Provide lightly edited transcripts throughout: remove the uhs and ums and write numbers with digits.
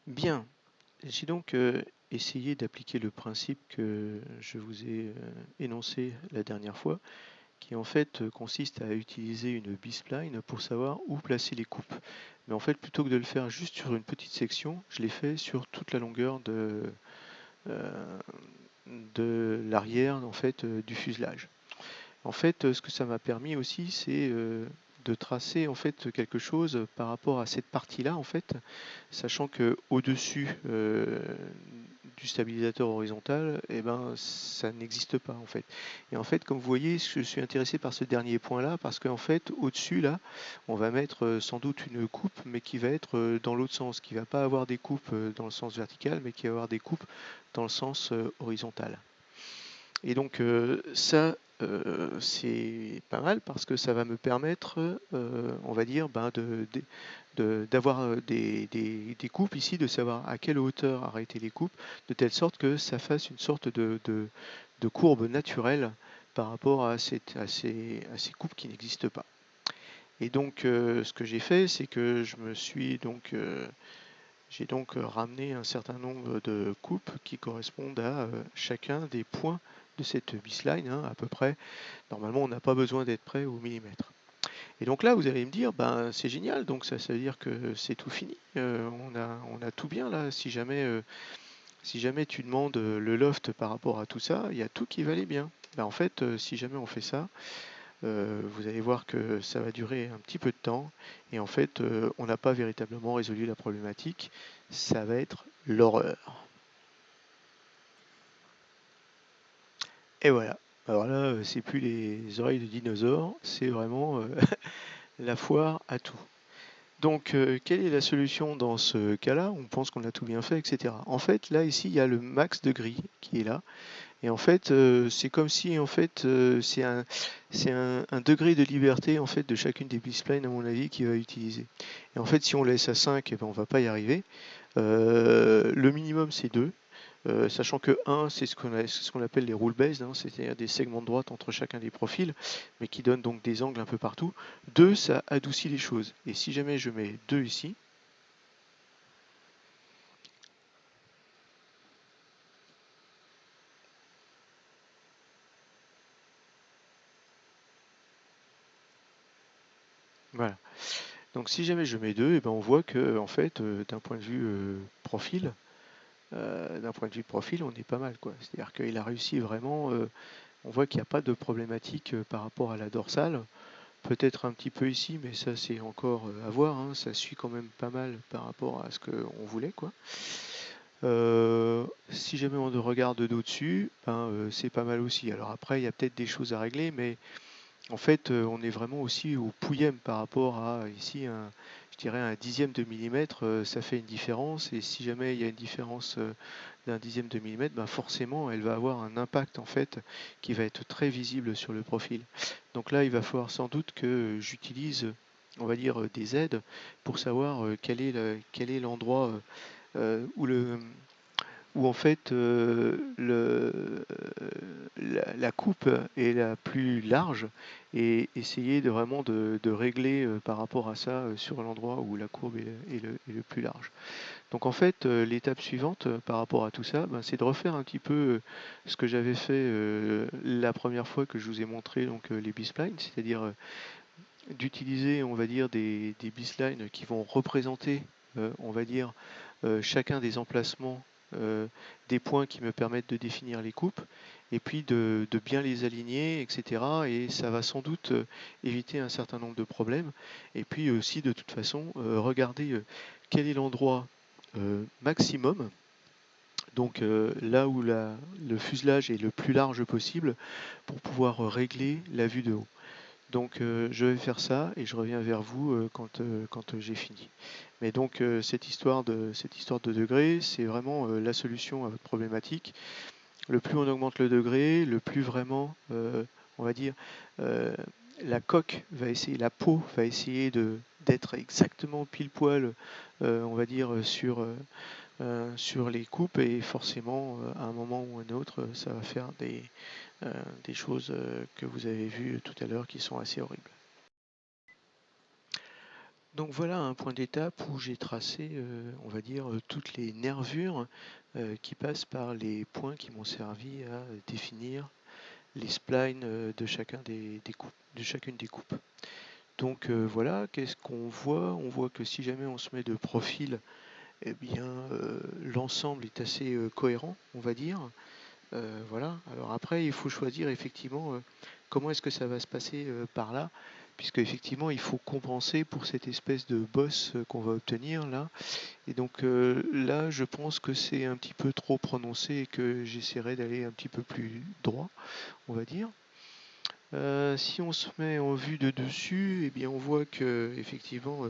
Bien, j'ai donc essayé d'appliquer le principe que je vous ai énoncé la dernière fois, qui en fait consiste à utiliser une B-spline pour savoir où placer les coupes. Mais en fait, plutôt que de le faire juste sur une petite section, je l'ai fait sur toute la longueur euh, de l'arrière en fait, du fuselage. En fait, ce que ça m'a permis aussi, c'est de tracer en fait quelque chose par rapport à cette partie-là, en fait, sachant que au-dessus du stabilisateur horizontal, eh ben, ça n'existe pas en fait. Et en fait, comme vous voyez, je suis intéressé par ce dernier point-là parce qu'en fait, au-dessus là, on va mettre sans doute une coupe, mais qui va être dans l'autre sens, qui va pas avoir des coupes dans le sens vertical, mais qui va avoir des coupes dans le sens horizontal. Et donc ça, c'est pas mal parce que ça va me permettre, on va dire, ben, d'avoir des coupes ici, de savoir à quelle hauteur arrêter les coupes, de telle sorte que ça fasse une sorte de courbe naturelle par rapport à ces coupes qui n'existent pas. Et donc ce que j'ai fait, c'est que j'ai donc ramené un certain nombre de coupes qui correspondent à chacun des points de cette baseline, hein, à peu près. Normalement, on n'a pas besoin d'être près au millimètre. Et donc là, vous allez me dire, ben, c'est génial, donc ça veut dire que c'est tout fini. On a tout bien là. Si jamais tu demandes le loft par rapport à tout ça, il y a tout qui va aller bien. Ben, en fait, si jamais on fait ça, vous allez voir que ça va durer un petit peu de temps. Et en fait, on n'a pas véritablement résolu la problématique. Ça va être l'horreur. Et voilà. Alors là, c'est plus les oreilles de dinosaure, c'est vraiment la foire à tout. Donc, quelle est la solution dans ce cas-là? On pense qu'on a tout bien fait, etc. En fait, là, ici, il y a le max de gris qui est là. Et en fait, c'est comme si, en fait, c'est un degré de liberté, en fait, de chacune des B-splines, à mon avis, qu'il va utiliser. Et en fait, si on laisse à 5, eh ben, on va pas y arriver. Le minimum, c'est 2. Sachant que 1, c'est ce qu'on appelle les rule based, hein, c'est-à-dire des segments de droite entre chacun des profils, mais qui donnent donc des angles un peu partout. 2, ça adoucit les choses. Et si jamais je mets 2 ici, voilà. Donc si jamais je mets 2, eh ben on voit que en fait, d'un point de vue profil, on est pas mal, quoi. C'est-à-dire qu'il a réussi vraiment. On voit qu'il n'y a pas de problématique par rapport à la dorsale. Peut-être un petit peu ici, mais ça c'est encore à voir, hein. Ça suit quand même pas mal par rapport à ce qu'on voulait, quoi. Si jamais on regarde d'au-dessus, ben, c'est pas mal aussi. Alors après, il y a peut-être des choses à régler, mais en fait, on est vraiment aussi au pouillème par rapport à ici, je dirais un dixième de millimètre, ça fait une différence. Et si jamais il y a une différence d'un dixième de millimètre, ben forcément, elle va avoir un impact en fait qui va être très visible sur le profil. Donc là, il va falloir sans doute que j'utilise, on va dire, des aides pour savoir quel est l'endroit où en fait la coupe est la plus large et essayer de vraiment de régler par rapport à ça sur l'endroit où la courbe est le plus large. Donc en fait, l'étape suivante par rapport à tout ça, ben, c'est de refaire un petit peu ce que j'avais fait la première fois que je vous ai montré donc, les B-splines, c'est-à-dire d'utiliser, on va dire, des B-splines qui vont représenter, on va dire, chacun des emplacements des points qui me permettent de définir les coupes, et puis de bien les aligner, etc. Et ça va sans doute éviter un certain nombre de problèmes. Et puis aussi, de toute façon, regarder quel est l'endroit maximum, donc là où le fuselage est le plus large possible, pour pouvoir régler la vue de haut. Donc je vais faire ça et je reviens vers vous quand j'ai fini. Mais donc cette histoire de degrés, c'est vraiment la solution à votre problématique. Le plus on augmente le degré, le plus vraiment, on va dire, euh, la peau va essayer d'être exactement pile poil, on va dire, sur les coupes et forcément, à un moment ou un autre, ça va faire des choses que vous avez vues tout à l'heure qui sont assez horribles. Donc voilà un point d'étape où j'ai tracé, on va dire, toutes les nervures qui passent par les points qui m'ont servi à définir les splines de chacune des coupes. Donc voilà, qu'est-ce qu'on voit? On voit que si jamais on se met de profil, eh bien l'ensemble est assez cohérent, on va dire. Voilà. Alors après, il faut choisir effectivement comment est-ce que ça va se passer par là, puisque effectivement, il faut compenser pour cette espèce de boss qu'on va obtenir là. Et donc là, je pense que c'est un petit peu trop prononcé et que j'essaierai d'aller un petit peu plus droit, on va dire. Si on se met en vue de dessus, eh bien on voit que effectivement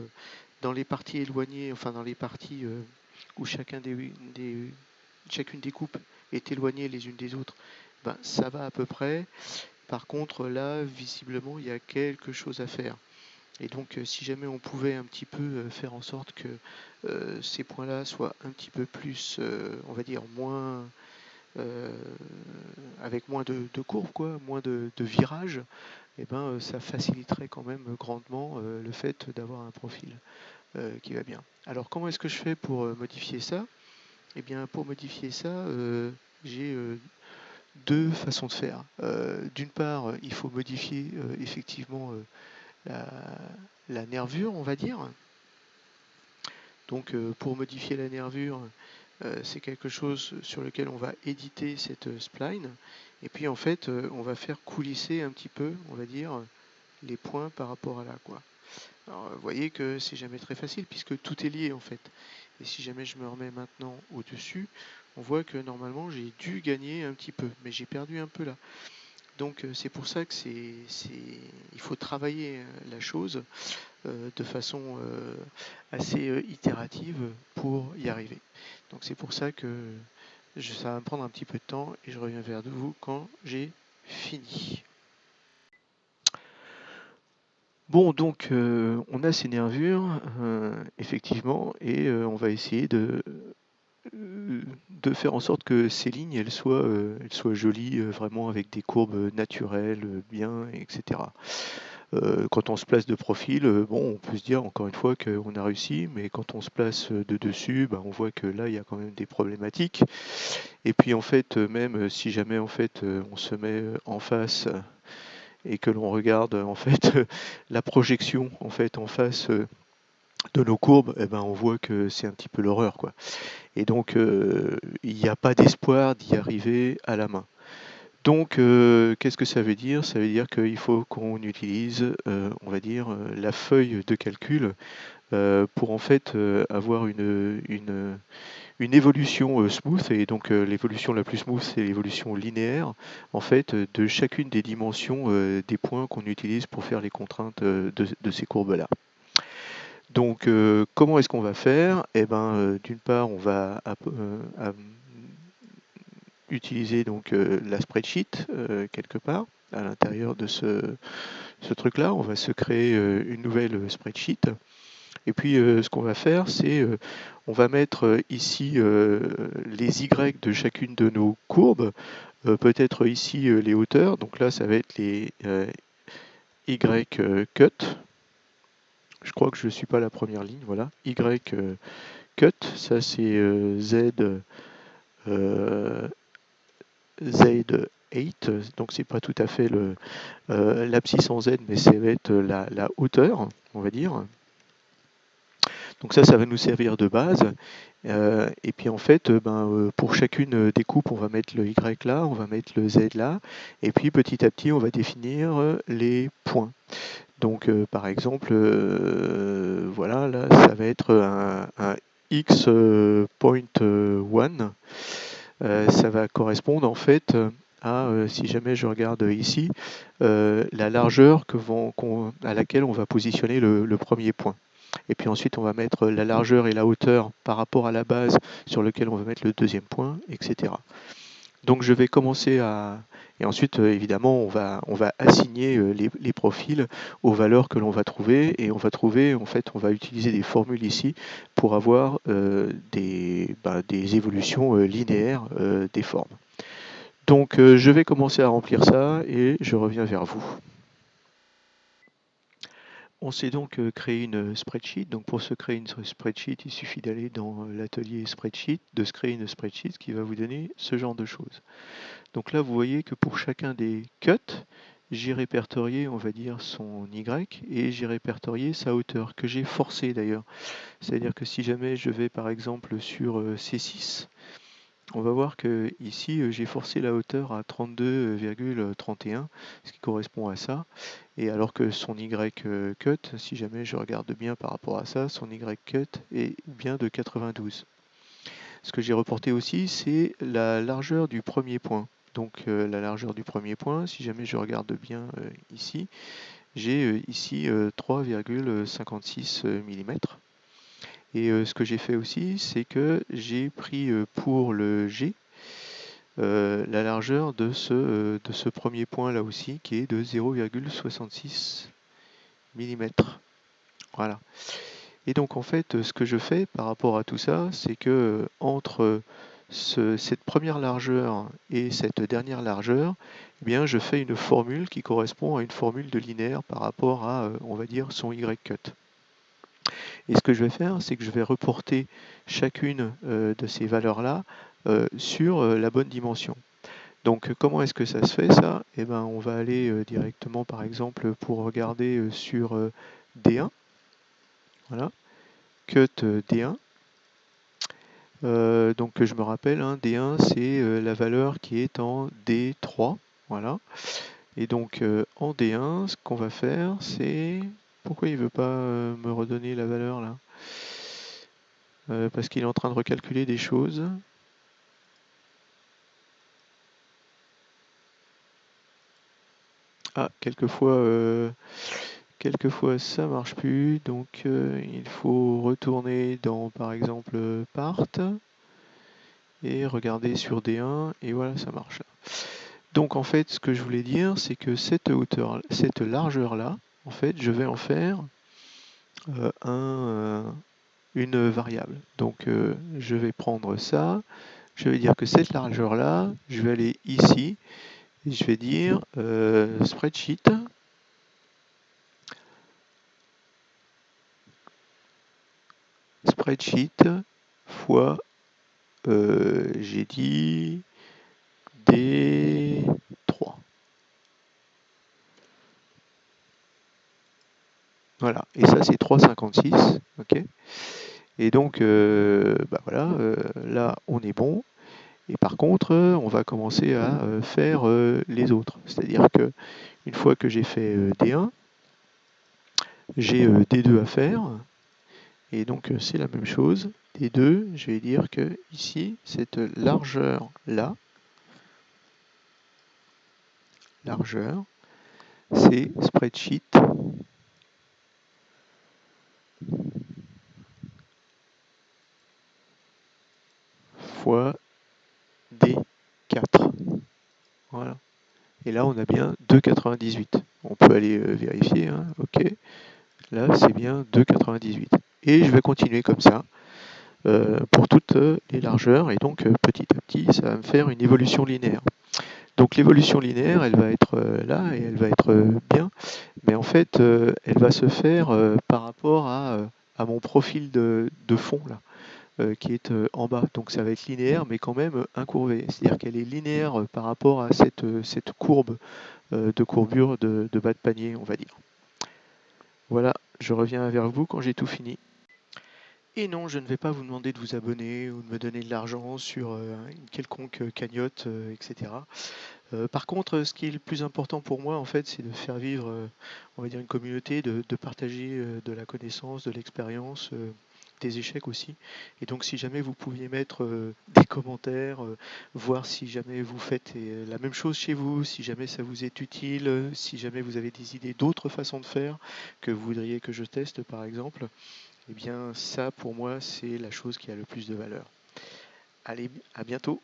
dans les parties éloignées, enfin dans les parties où chacune des coupes est éloignée les unes des autres, ben, ça va à peu près. Par contre là, visiblement, il y a quelque chose à faire. Et donc si jamais on pouvait un petit peu faire en sorte que ces points-là soient un petit peu plus, on va dire, moins euh, avec moins de courbes, quoi, moins de virages, et ben, ça faciliterait quand même grandement le fait d'avoir un profil qui va bien. Alors comment est-ce que je fais pour modifier ça? Eh bien pour modifier ça, j'ai deux façons de faire. D'une part, il faut modifier effectivement la, la nervure, on va dire. Donc pour modifier la nervure, c'est quelque chose sur lequel on va éditer cette spline. Et puis en fait, on va faire coulisser un petit peu, on va dire, les points par rapport à là, quoi. Alors, vous voyez que c'est jamais très facile puisque tout est lié en fait. Et si jamais je me remets maintenant au-dessus, on voit que normalement j'ai dû gagner un petit peu, mais j'ai perdu un peu là. Donc c'est pour ça que il faut travailler la chose de façon assez itérative pour y arriver. Donc c'est pour ça que ça va me prendre un petit peu de temps et je reviens vers vous quand j'ai fini. Bon, donc on a ces nervures, effectivement, et on va essayer de faire en sorte que ces lignes, elles soient jolies, vraiment avec des courbes naturelles, bien, etc. Quand on se place de profil, bon, on peut se dire encore une fois qu'on a réussi, mais quand on se place de dessus, bah, on voit que là, il y a quand même des problématiques. Et puis en fait, même si jamais en fait on se met en face et que l'on regarde en fait la projection en fait en face de nos courbes, eh ben, on voit que c'est un petit peu l'horreur, quoi. Et donc il n'y a pas d'espoir d'y arriver à la main. Donc, qu'est-ce que ça veut dire? Ça veut dire qu'il faut qu'on utilise, on va dire, la feuille de calcul pour en fait avoir une évolution smooth. Et donc, l'évolution la plus smooth, c'est l'évolution linéaire, en fait, de chacune des dimensions des points qu'on utilise pour faire les contraintes de ces courbes-là. Donc, comment est-ce qu'on va faire? Eh ben, d'une part, on va utiliser donc la spreadsheet quelque part à l'intérieur de ce truc-là. On va se créer une nouvelle spreadsheet. Et puis ce qu'on va faire, c'est on va mettre ici les Y de chacune de nos courbes, peut-être ici les hauteurs. Donc là, ça va être les Y cut. Je crois que je ne suis pas la première ligne. Voilà, Y cut. Ça, c'est Z. Z8, donc c'est pas tout à fait l'abscisse en Z, mais ça va être la hauteur, on va dire. Donc ça va nous servir de base. Et puis en fait, pour chacune des coupes, on va mettre le Y là, on va mettre le Z là, et puis petit à petit, on va définir les points. Donc par exemple, voilà, là, ça va être un X.1. Ça va correspondre en fait à, si jamais je regarde ici, la largeur à laquelle on va positionner le premier point. Et puis ensuite, on va mettre la largeur et la hauteur par rapport à la base sur lequel on va mettre le deuxième point, etc. Donc je vais commencer à... Et ensuite, évidemment, on va assigner les profils aux valeurs que l'on va trouver. Et on va trouver, en fait, on va utiliser des formules ici pour avoir des évolutions linéaires des formes. Donc je vais commencer à remplir ça et je reviens vers vous. On s'est donc créé une spreadsheet. Donc pour se créer une spreadsheet, il suffit d'aller dans l'atelier spreadsheet, de se créer une spreadsheet qui va vous donner ce genre de choses. Donc là, vous voyez que pour chacun des cuts, j'ai répertorié, on va dire, son Y et j'ai répertorié sa hauteur, que j'ai forcé d'ailleurs. C'est-à-dire que si jamais je vais par exemple sur C6, on va voir que ici j'ai forcé la hauteur à 32,31, ce qui correspond à ça. Et alors que son Y cut, si jamais je regarde bien par rapport à ça, son Y cut est bien de 92. Ce que j'ai reporté aussi, c'est la largeur du premier point. Donc la largeur du premier point, si jamais je regarde bien ici, j'ai ici 3,56 mm. Et ce que j'ai fait aussi, c'est que j'ai pris pour le G la largeur de ce premier point là aussi, qui est de 0,66 mm. Voilà. Et donc en fait, ce que je fais par rapport à tout ça, c'est que entre cette première largeur et cette dernière largeur, eh bien, je fais une formule qui correspond à une formule de linéaire par rapport à, on va dire, son Y cut. Et ce que je vais faire, c'est que je vais reporter chacune de ces valeurs-là sur la bonne dimension. Donc comment est-ce que ça se fait ça? Eh ben, on va aller directement par exemple pour regarder sur D1. Voilà, cut D1. Donc je me rappelle, hein, D1 c'est la valeur qui est en D3. Voilà. Et donc en D1, ce qu'on va faire, c'est... Pourquoi il ne veut pas me redonner la valeur là? Parce qu'il est en train de recalculer des choses. Ah, quelquefois ça marche plus, donc il faut retourner dans par exemple Part et regarder sur D1 et voilà, ça marche. Donc en fait, ce que je voulais dire, c'est que cette hauteur, cette largeur là, en fait, je vais en faire une variable. Donc je vais prendre ça, je vais dire que cette largeur là, je vais aller ici et je vais dire spreadsheet fois j'ai dit D3. Voilà, et ça c'est 3,56, ok. Et donc, bah voilà, là on est bon. Et par contre, on va commencer à faire les autres. C'est-à-dire que une fois que j'ai fait D1, j'ai D2 à faire. Et donc c'est la même chose. D2, je vais dire que ici, cette largeur-là, largeur, c'est spreadsheet fois D4. Voilà. Et là, on a bien 2,98. On peut aller vérifier, hein. Ok. Là, c'est bien 2,98. Et je vais continuer comme ça pour toutes les largeurs. Et donc, petit à petit, ça va me faire une évolution linéaire. Donc, l'évolution linéaire, elle va être là et elle va être bien. Mais en fait, elle va se faire par rapport à mon profil de fond, là. Qui est en bas. Donc ça va être linéaire, mais quand même incurvé. C'est-à-dire qu'elle est linéaire par rapport à cette courbe de courbure de bas de panier, on va dire. Voilà, je reviens vers vous quand j'ai tout fini. Et non, je ne vais pas vous demander de vous abonner ou de me donner de l'argent sur une quelconque cagnotte, etc. Par contre, ce qui est le plus important pour moi, en fait, c'est de faire vivre, on va dire, une communauté, de partager de la connaissance, de l'expérience, des échecs aussi. Et donc, si jamais vous pouviez mettre des commentaires, voir si jamais vous faites la même chose chez vous, si jamais ça vous est utile, si jamais vous avez des idées d'autres façons de faire que vous voudriez que je teste, par exemple, eh bien, ça, pour moi, c'est la chose qui a le plus de valeur. Allez, à bientôt!